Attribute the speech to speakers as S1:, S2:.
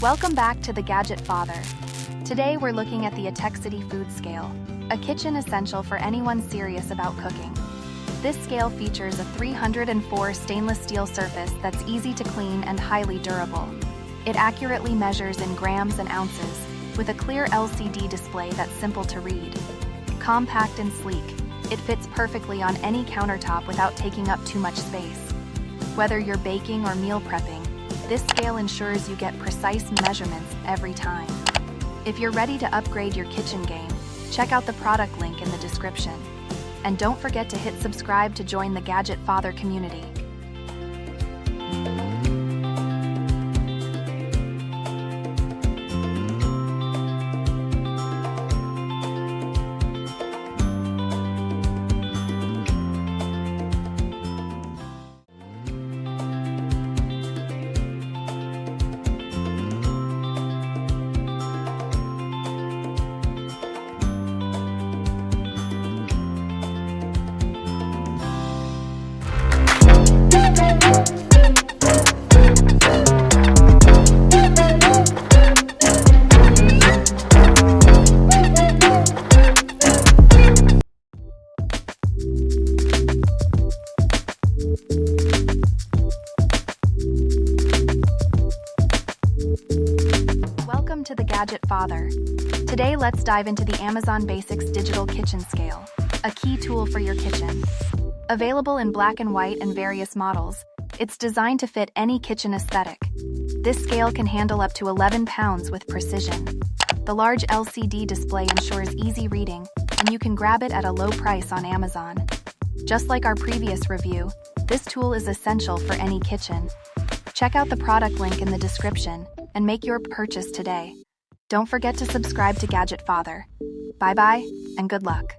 S1: Welcome back to the GadgetFather. Today we're looking at the Etekcity food scale, a kitchen essential for anyone serious about cooking. This scale features a 304 stainless steel surface that's easy to clean and highly durable. It accurately measures in grams and ounces, with a clear LCD display that's simple to read. Compact and sleek, it fits perfectly on any countertop without taking up too much space. Whether you're baking or meal prepping, this scale ensures you get precise measurements every time. If you're ready to upgrade your kitchen game, check out the product link in the description. And don't forget to hit subscribe to join the GadgetFather community. Welcome to the GadgetFather. Today let's dive into the Amazon Basics Digital Kitchen Scale, a key tool for your kitchen. Available in black and white and various models, it's designed to fit any kitchen aesthetic. This scale can handle up to 11 pounds with precision. The large LCD display ensures easy reading, and you can grab it at a low price on Amazon. Just like our previous review, this tool is essential for any kitchen. Check out the product link in the description and make your purchase today. Don't forget to subscribe to GadgetFather. Bye-bye, and good luck.